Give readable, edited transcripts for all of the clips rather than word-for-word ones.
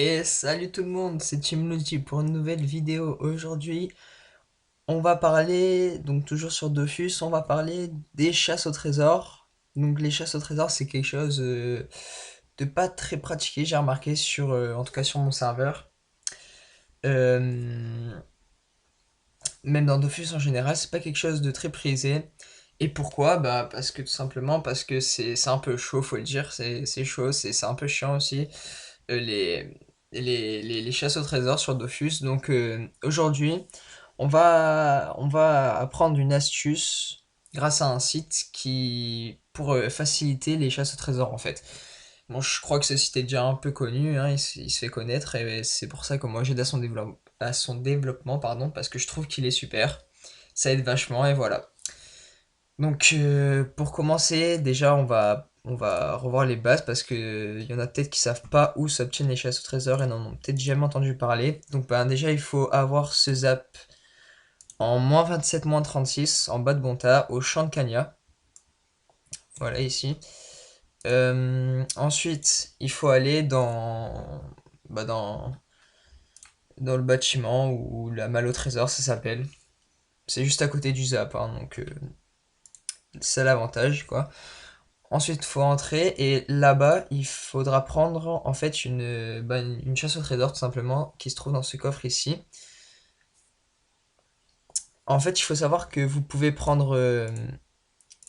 Et salut tout le monde, c'est Team Luigi pour une nouvelle vidéo. Aujourd'hui, on va parler, donc toujours sur Dofus, on va parler des chasses au trésor. Donc les chasses au trésor, c'est quelque chose de pas très pratiqué, j'ai remarqué sur, en tout cas sur mon serveur. Euh, Même dans Dofus en général, c'est pas quelque chose de très prisé. Et pourquoi? Bah parce que tout simplement parce que c'est un peu chaud, faut le dire, c'est chaud, c'est un peu chiant aussi. Les, les chasses au trésor sur Dofus. Donc aujourd'hui, on va apprendre une astuce grâce à un site qui pour faciliter les chasses au trésor en fait. Bon, je crois que ce site est déjà un peu connu, hein, il se fait connaître et c'est pour ça que moi j'aide à son développement, pardon, parce que je trouve qu'il est super. Ça aide vachement et voilà. Donc pour commencer, déjà on va revoir les bases parce que y en a peut-être qui savent pas où s'obtiennent les chasses au trésor et n'en ont peut-être jamais entendu parler. Donc ben, déjà il faut avoir ce zap en -27, -36 en bas de Bonta au champ de Cagna. Voilà ici. Ensuite il faut aller bah, dans le bâtiment ou la malle au trésor ça s'appelle. C'est juste à côté du zap, hein, donc c'est l'avantage quoi. Ensuite, il faut entrer et là-bas, il faudra prendre en fait une chasse au trésor tout simplement qui se trouve dans ce coffre ici. En fait, il faut savoir que vous pouvez prendre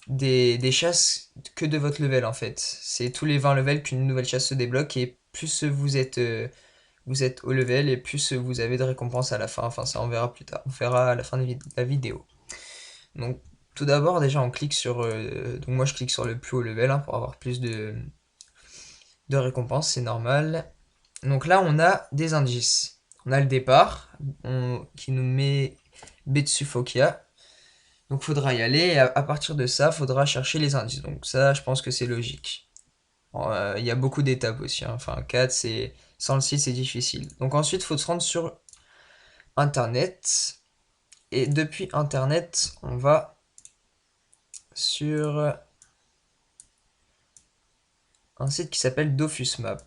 des chasses que de votre level en fait. C'est tous les 20 levels qu'une nouvelle chasse se débloque et plus vous êtes au level et plus vous avez de récompenses à la fin. Enfin, ça on verra plus tard. On verra à la fin de la vidéo. Donc, tout d'abord, déjà, on clique sur. Donc, moi, je clique sur le plus haut level hein, pour avoir plus de récompenses, c'est normal. Donc là, on a des indices. On a le départ qui nous met Betsufokia. Donc faudra y aller et à partir de ça, faudra chercher les indices. Donc ça, je pense que c'est logique. Il y a beaucoup d'étapes aussi, hein. Enfin, 4, c'est sans le site, c'est difficile. Donc ensuite, il faut se rendre sur Internet. Et depuis Internet, on va sur un site qui s'appelle Dofus Map.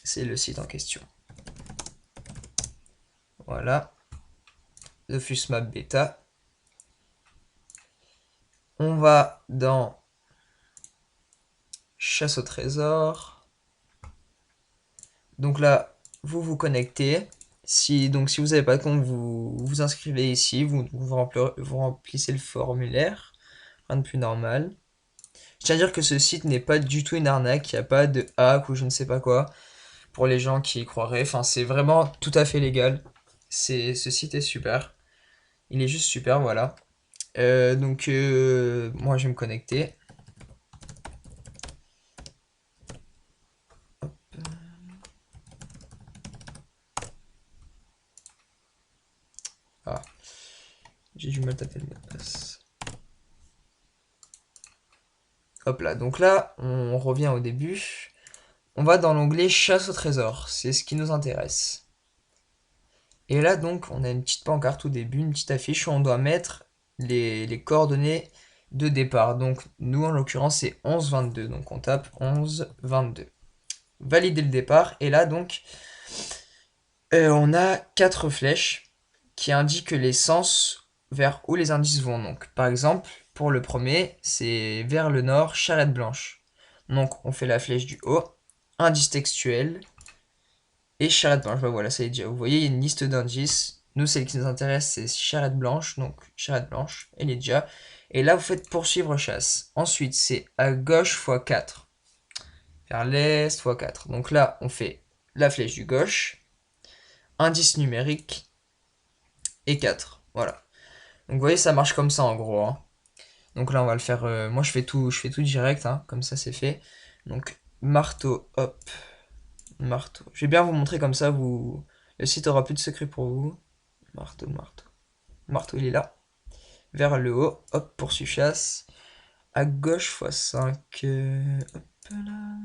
C'est le site en question. Voilà, Dofus Map Beta. On va dans chasse au trésor. Donc là, vous vous connectez. Si vous n'avez pas de compte, vous vous inscrivez ici, vous remplissez le formulaire. Rien de plus normal. Je tiens à dire que ce site n'est pas du tout une arnaque, il n'y a pas de hack ou je ne sais pas quoi pour les gens qui y croiraient. Enfin, c'est vraiment tout à fait légal. Ce site est super. Il est juste super, voilà. Moi je vais me connecter. Ah, j'ai du mal à taper le mot de passe. Hop là, donc là, on revient au début. On va dans l'onglet chasse au trésor, c'est ce qui nous intéresse. Et là donc, on a une petite pancarte au début, une petite affiche où on doit mettre les coordonnées de départ. Donc nous en l'occurrence c'est 11-22, donc on tape 11-22. Valider le départ, et là donc, on a 4 flèches qui indiquent les sens vers où les indices vont. Donc par exemple, pour le premier, c'est vers le nord, Charrette Blanche. Donc on fait la flèche du haut, indice textuel, et charrette blanche. Bah voilà, ça y est déjà. Vous voyez, il y a une liste d'indices. Nous, celle qui nous intéresse, c'est charrette blanche. Donc, charrette blanche, elle est déjà. Et là, vous faites poursuivre chasse. Ensuite, c'est à gauche x 4. Vers l'est x 4. Donc là, on fait la flèche du gauche, indice numérique et 4. Voilà. Donc, vous voyez, ça marche comme ça en gros, hein. Donc là, on va le faire. Moi, je fais tout direct, hein, comme ça, c'est fait. Donc, marteau, hop, marteau. Je vais bien vous montrer comme ça, le site aura plus de secret pour vous. Marteau, marteau. Marteau, il est là. Vers le haut, hop, poursuit chasse. À gauche, x5. Hop là.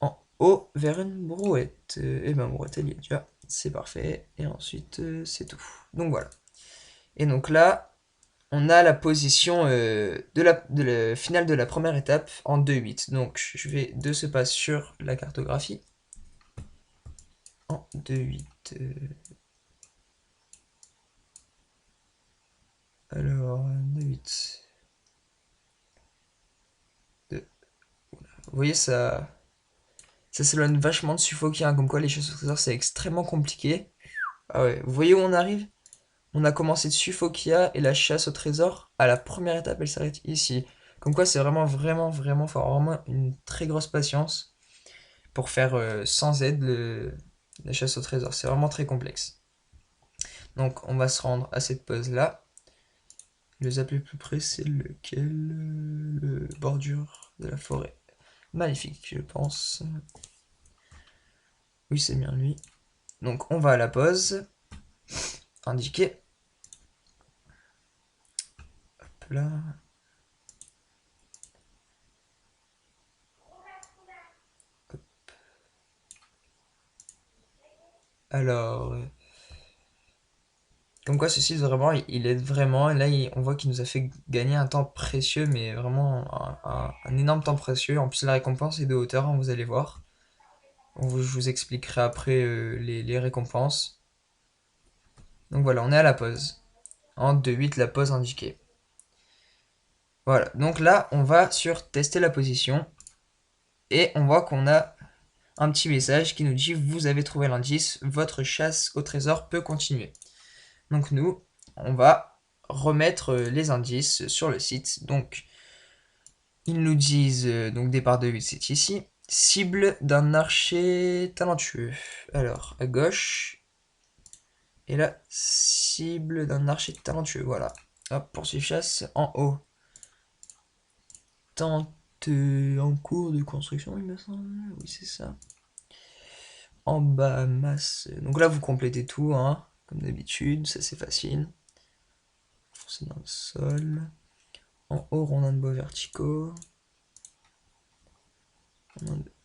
En haut, vers une brouette. Et ben, brouette, elle y est déjà. C'est parfait. Et ensuite, c'est tout. Donc voilà. Et donc là, on a la position de la finale de la première étape en 2-8. Donc je vais de ce pas sur la cartographie. En 2-8. Alors, 2-8. Vous voyez, ça s'éloigne vachement de Suffokia, hein, comme quoi les choses au trésor c'est extrêmement compliqué. Ah ouais, vous voyez où on arrive? On a commencé de Suffokia et la chasse au trésor. À la première étape, elle s'arrête ici. Comme quoi c'est vraiment, vraiment, vraiment fort. Vraiment une très grosse patience pour faire sans aide la chasse au trésor. C'est vraiment très complexe. Donc on va se rendre à cette pause là. Le zap le plus près, c'est lequel? Le bordure de la forêt. Magnifique, je pense. Oui, c'est bien lui. Donc on va à la pause. Indiquer. Hop là. Hop. Alors, comme quoi ceci vraiment, il aide vraiment. Et là, on voit qu'il nous a fait gagner un temps précieux, mais vraiment un énorme temps précieux. En plus, la récompense est de hauteur, hein, vous allez voir. Je vous expliquerai après les récompenses. Donc voilà, on est à la pause. En 2-8, la pause indiquée. Voilà, donc là, on va sur tester la position. Et on voit qu'on a un petit message qui nous dit: vous avez trouvé l'indice, votre chasse au trésor peut continuer. Donc nous, on va remettre les indices sur le site. Donc ils nous disent, donc départ de 8 c'est ici. Cible d'un archer talentueux. Alors à gauche. Et là, cible d'un archer talentueux. Voilà. Hop, poursuivre chasse en haut. Tente en cours de construction, il me semble. Oui, c'est ça. En bas, masse. Donc là, vous complétez tout, hein, comme d'habitude. Ça, c'est facile. Forcer dans le sol. En haut, rondin de bois verticaux.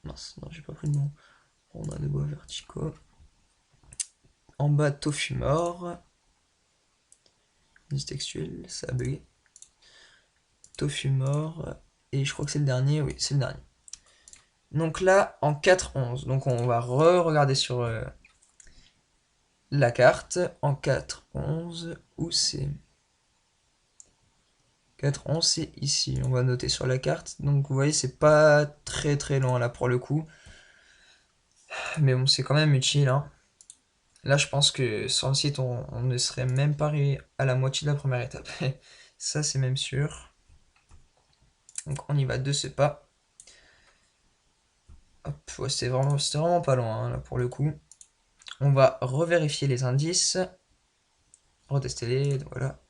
Mince, non, j'ai pas pris le nom. Rondin de bois verticaux. En bas, tofu mort. Indice textuel, ça a bugué. Tofu mort. Et je crois que c'est le dernier. Oui, c'est le dernier. Donc là, en 4-11. Donc on va re-regarder sur la carte. En 4-11, où c'est? 4-11, c'est ici. On va noter sur la carte. Donc vous voyez, c'est pas très très loin là pour le coup. Mais bon, c'est quand même utile, hein. Là, je pense que sur le site, on ne serait même pas arrivé à la moitié de la première étape. Ça, c'est même sûr. Donc on y va de ce pas. Hop, ouais, c'était vraiment pas loin, hein, là pour le coup. On va revérifier les indices. Retester-les, voilà.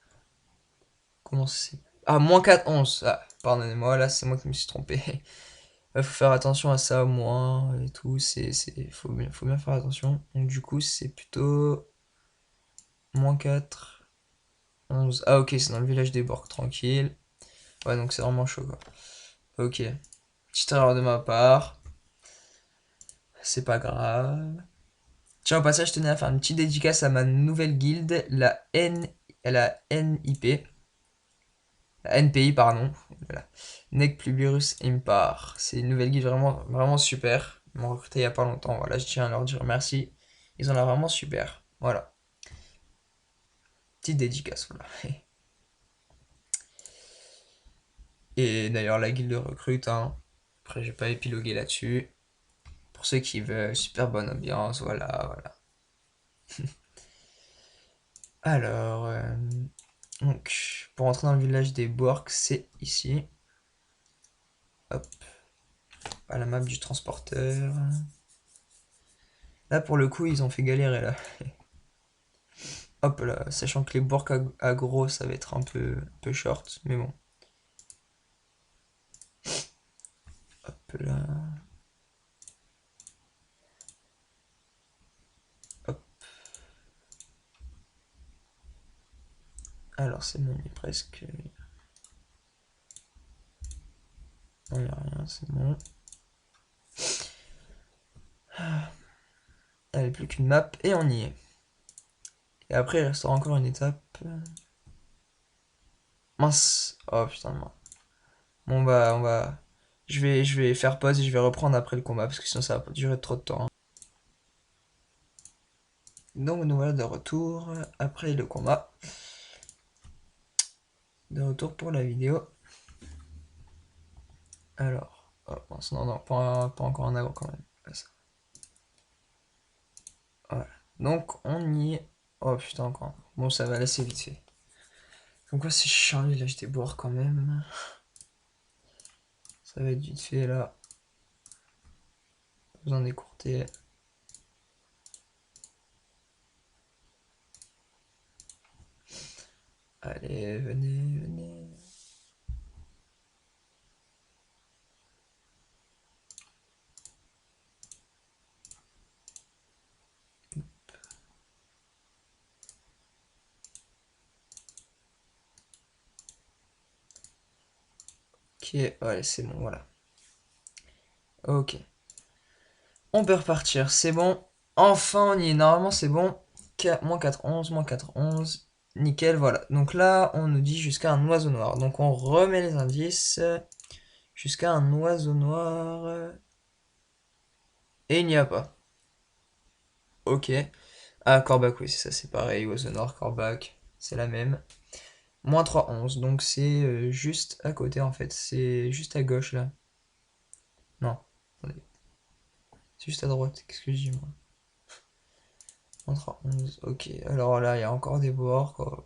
Comment c'est? Ah, moins 4-11. Ah, pardonnez-moi, là, c'est moi qui me suis trompé. Il faut faire attention à ça, moins et tout. Faut bien faire attention. Donc, du coup, c'est plutôt moins 4, 11. Ah, ok, c'est dans le village des Borques, tranquille. Ouais, donc c'est vraiment chaud, quoi. Ok. Petite erreur de ma part. C'est pas grave. Tiens, au passage, je tenais à faire une petite dédicace à ma nouvelle guilde, la NIP. La NPI, pardon. Voilà. Nec Pluribus Impar. C'est une nouvelle guilde vraiment, vraiment super. Ils m'ont recruté il y a pas longtemps. Voilà, je tiens à leur dire merci. Ils ont l'air vraiment super. Voilà. Petite dédicace, voilà. Et d'ailleurs, la guilde recrute, hein. Après, j'ai pas épilogué là-dessus. Pour ceux qui veulent, super bonne ambiance, voilà, voilà. Alors, donc, pour entrer dans le village des Borks, c'est ici. Hop, à la map du transporteur. Là, pour le coup, ils ont fait galérer, là. Hop là, sachant que les Borks aggro, ça va être un peu short, mais bon. Hop là. Hop. Alors, c'est bon, il est presque. Non, il n'y a rien, c'est bon. Allez, plus qu'une map et on y est. Et après, il restera encore une étape. Mince. Oh putain, non. Bon, on va... je vais faire pause et je vais reprendre après le combat, parce que sinon ça va pas durer trop de temps, hein. Donc nous voilà de retour après le combat. De retour pour la vidéo. Alors, oh, mince, non, non, pas encore un agro quand même. Voilà. Donc on y est. Oh putain, encore. Bon, ça va aller assez vite fait. Donc quoi, c'est chiant, là, j'étais boire quand même. Ça va être vite fait là. Pas besoin d'écourter. Allez, venez, venez. Ok, ouais, c'est bon, voilà. Ok. On peut repartir, c'est bon. Enfin, on y est. Normalement, c'est bon. Moins 4, 11, moins 4, 11. Nickel, voilà. Donc là, on nous dit jusqu'à un oiseau noir. Donc on remet les indices. Jusqu'à un oiseau noir. Et il n'y a pas. Ok. Ah, Corbac, oui, c'est ça, c'est pareil. Oiseau noir, Corbac, c'est la même. Moins 3, 11. Donc c'est juste à côté, en fait. C'est juste à gauche, là. Non. Attendez. C'est juste à droite. Qu'est-ce que je dis, moi? Moins 3, 11. Ok. Alors là, il y a encore des bords, quoi.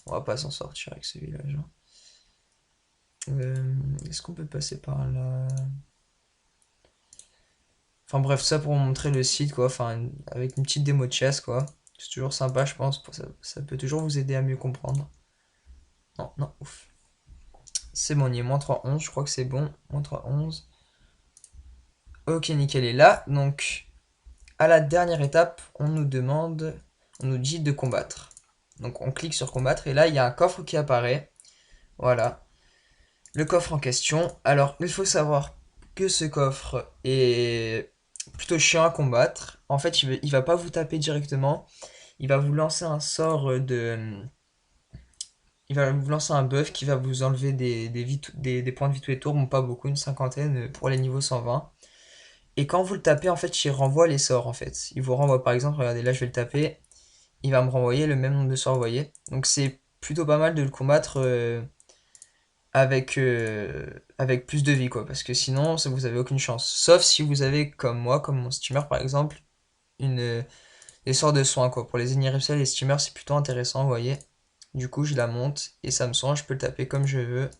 On va pas s'en sortir avec ce village, hein. Est-ce qu'on peut passer par là? Enfin bref, ça pour vous montrer le site, quoi. Enfin, avec une petite démo de chasse, quoi. C'est toujours sympa, je pense. Ça peut toujours vous aider à mieux comprendre. Non, non, ouf. C'est bon, on y est. Moins 3, 11. Je crois que c'est bon. Moins 3, 11. Ok, nickel. Et là, donc, à la dernière étape, on nous demande, on nous dit de combattre. Donc on clique sur combattre et là, il y a un coffre qui apparaît. Voilà. Le coffre en question. Alors, il faut savoir que ce coffre est plutôt chiant à combattre. En fait, il va pas vous taper directement. Il va vous lancer un sort de... Il va vous lancer un buff qui va vous enlever des points de vie tous les tours. Bon, pas beaucoup, une cinquantaine pour les niveaux 120. Et quand vous le tapez, en fait, il renvoie les sorts, en fait. Il vous renvoie, par exemple, regardez, là, je vais le taper. Il va me renvoyer le même nombre de sorts, vous voyez. Donc, c'est plutôt pas mal de le combattre avec plus de vie, quoi. Parce que sinon, vous avez aucune chance. Sauf si vous avez, comme moi, comme mon steamer, par exemple, des sorts de soins, quoi. Pour les ennemis reptiles, les steamers, c'est plutôt intéressant, vous voyez. Du coup, je la monte et ça me soigne. Je peux le taper comme je veux.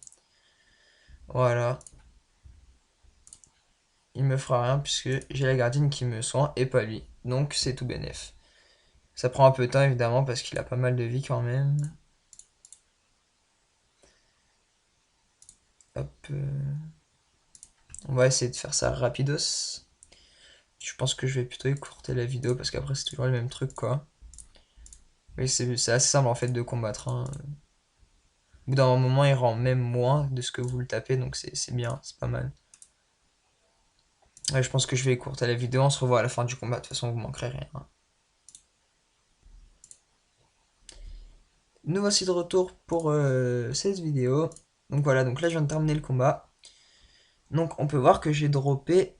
Voilà. Il me fera rien puisque j'ai la gardienne qui me soigne et pas lui. Donc, c'est tout bénef. Ça prend un peu de temps, évidemment, parce qu'il a pas mal de vie quand même. Hop. On va essayer de faire ça rapidos. Je pense que je vais plutôt écourter la vidéo parce qu'après c'est toujours le même truc, quoi. Oui, c'est assez simple en fait de combattre, hein. Au bout d'un moment, il rend même moins de ce que vous le tapez, donc c'est bien, c'est pas mal. Ouais, je pense que je vais écourter la vidéo, on se revoit à la fin du combat, de toute façon vous manquerez rien, hein. Nous voici de retour pour cette vidéo. Donc voilà, donc là je viens de terminer le combat. Donc on peut voir que j'ai droppé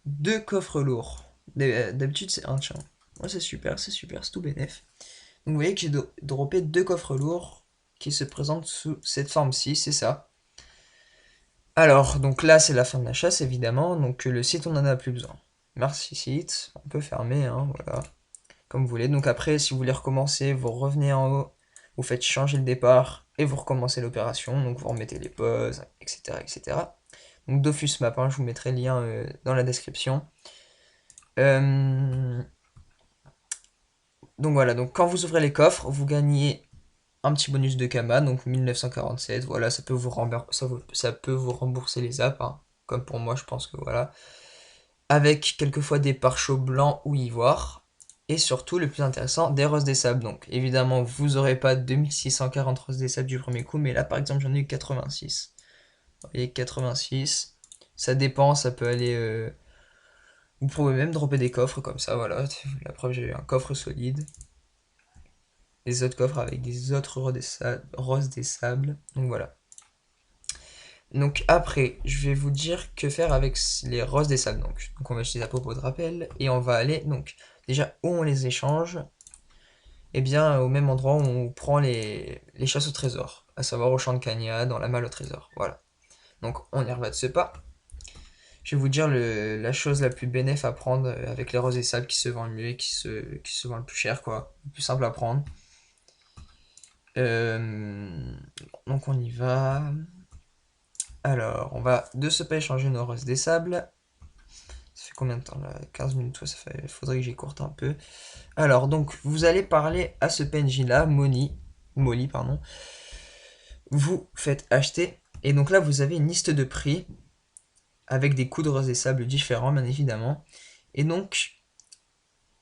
deux coffres lourds. D'habitude c'est un, tiens. Ouais, c'est tout bénef. Donc vous voyez que j'ai droppé deux coffres lourds qui se présentent sous cette forme-ci, c'est ça. Alors, donc là c'est la fin de la chasse évidemment, donc le site on en a plus besoin. Merci site, on peut fermer, hein, voilà, comme vous voulez. Donc après, si vous voulez recommencer, vous revenez en haut, vous faites changer le départ et vous recommencez l'opération, donc vous remettez les pauses, etc. etc. Donc Dofus Map, hein, je vous mettrai le lien dans la description. Euh, Donc voilà, donc quand vous ouvrez les coffres, vous gagnez un petit bonus de Kama, donc 1947. Voilà, ça peut vous rembourser les apps, hein, comme pour moi, je pense que voilà. Avec quelquefois des pare-chocs blancs ou ivoire. Et surtout, le plus intéressant, des roses des sables. Donc évidemment, vous n'aurez pas 2640 roses des sables du premier coup, mais là par exemple, j'en ai eu 86. Vous voyez, 86. Ça dépend, ça peut aller. Vous pouvez même dropper des coffres comme ça, voilà. La preuve, j'ai eu un coffre solide. des autres coffres avec des autres roses des sables. Donc voilà. Donc après, je vais vous dire que faire avec les roses des sables. Donc on va acheter à propos de rappel et on va aller donc déjà où on les échange. Eh bien au même endroit où on prend les chasses au trésor, à savoir au champ de Cagna, dans la malle au trésor. Voilà. Donc on y reva de ce pas. Je vais vous dire la chose la plus bénéf à prendre avec les roses et sables qui se vendent le mieux et qui se vendent le plus cher, quoi. Le plus simple à prendre. Euh, donc on y va. Alors, on va de ce pas échanger nos roses des sables. Ça fait combien de temps là? 15 minutes, ouais, ça fait. Faudrait que j'écourte un peu. Alors, donc, vous allez parler à ce PNJ là, Molly, pardon. Vous faites acheter. Et donc là, vous avez une liste de prix avec des coûts de roses et sables différents, bien évidemment. Et donc,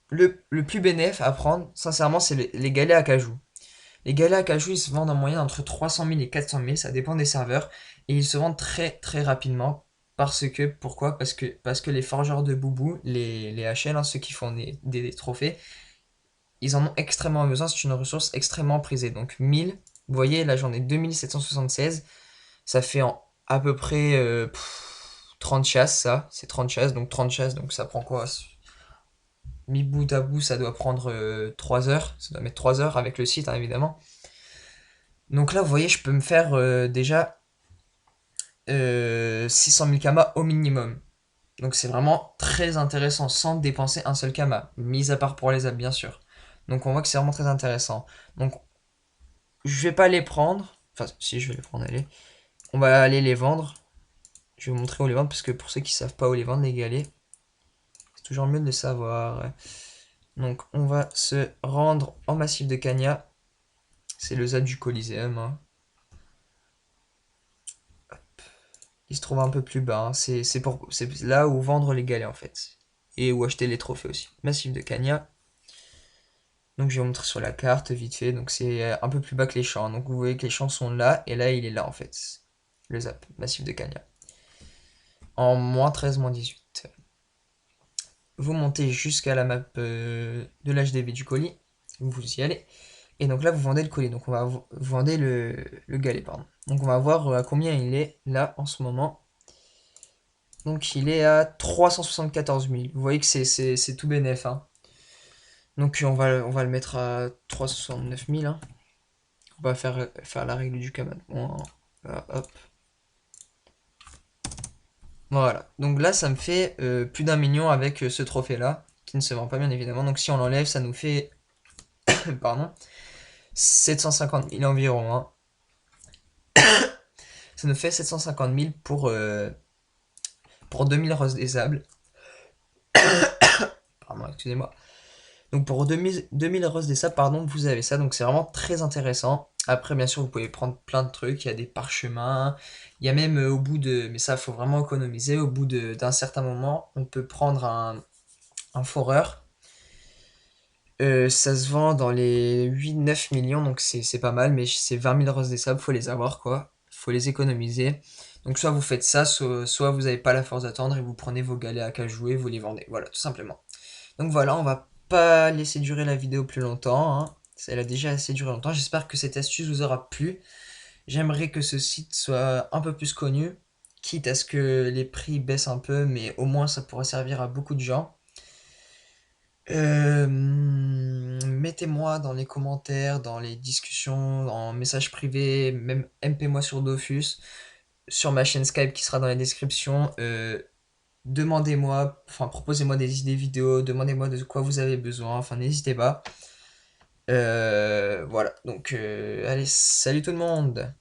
le plus bénéf à prendre, sincèrement, c'est les galets à cajou. Les galets à cajou, ils se vendent en moyenne entre 300 000 et 400 000, ça dépend des serveurs. Et ils se vendent très très rapidement. Pourquoi? Parce que les forgeurs de boubou, les HL, hein, ceux qui font des trophées, ils en ont extrêmement besoin, c'est une ressource extrêmement prisée. Donc 1000, vous voyez, là j'en ai 2776, ça fait à peu près 30 chasses, ça, c'est 30 chasses, donc 30 chasses, donc ça prend quoi? Mi bout à bout, ça doit prendre 3 heures, ça doit mettre 3 heures avec le site, hein, évidemment. Donc là, vous voyez, je peux me faire déjà 600 000 kamas au minimum. Donc c'est vraiment très intéressant sans dépenser un seul kama, mis à part pour les apps bien sûr. Donc on voit que c'est vraiment très intéressant. Donc je vais pas les prendre, enfin si je vais les prendre, allez. On va aller les vendre. Je vais vous montrer où les vendre parce que pour ceux qui savent pas où les vendre les galets, c'est toujours mieux de le savoir. Donc on va se rendre en massif de Cagna. C'est le ZAD du Coliseum, hein. Il se trouve un peu plus bas, hein. C'est là où vendre les galets en fait. Et où acheter les trophées aussi. Massif de Cagna. Donc je vais vous montrer sur la carte vite fait. Donc c'est un peu plus bas que les champs. Donc vous voyez que les champs sont là. Et là il est là en fait. Le zap. Massif de Cagna. En moins 13, moins 18. Vous montez jusqu'à la map de l'HDV du colis. Vous y allez. Et donc là vous vendez le colis. Donc on va vous vendez le galet, pardon. Donc on va voir à combien il est là en ce moment. Donc il est à 374 000. Vous voyez que c'est tout bénef, hein. Donc on va le mettre à 369 000, hein. On va faire la règle du cas maintenant. Voilà, hop. Voilà. Donc là, ça me fait plus d'un million avec ce trophée-là, qui ne se vend pas bien évidemment. Donc si on l'enlève, ça nous fait, pardon, 750 000 environ, hein. Ça nous fait 750 000 pour 2000 roses des sables. Pardon, excusez-moi. Donc pour 2000 roses des sables, pardon, vous avez ça. Donc c'est vraiment très intéressant. Après, bien sûr, vous pouvez prendre plein de trucs. Il y a des parchemins. Il y a même au bout de... Mais ça, il faut vraiment économiser. Au bout d'un certain moment, on peut prendre un foreur. Ça se vend dans les 8-9 millions. Donc c'est pas mal. Mais c'est 20 000 roses des sables. Faut les avoir, quoi. Faut les économiser. Donc soit vous faites ça, soit vous n'avez pas la force d'attendre et vous prenez vos galets à cajou et vous les vendez. Voilà, tout simplement. Donc voilà, on va pas laisser durer la vidéo plus longtemps, hein. Elle a déjà assez duré longtemps. J'espère que cette astuce vous aura plu. J'aimerais que ce site soit un peu plus connu, quitte à ce que les prix baissent un peu, mais au moins ça pourrait servir à beaucoup de gens. Mettez-moi dans les commentaires, dans les discussions, en message privé, même MP-moi sur Dofus, sur ma chaîne Skype qui sera dans la description. Demandez-moi, enfin proposez-moi des idées vidéo, demandez-moi de quoi vous avez besoin, enfin n'hésitez pas. Voilà, donc allez, salut tout le monde!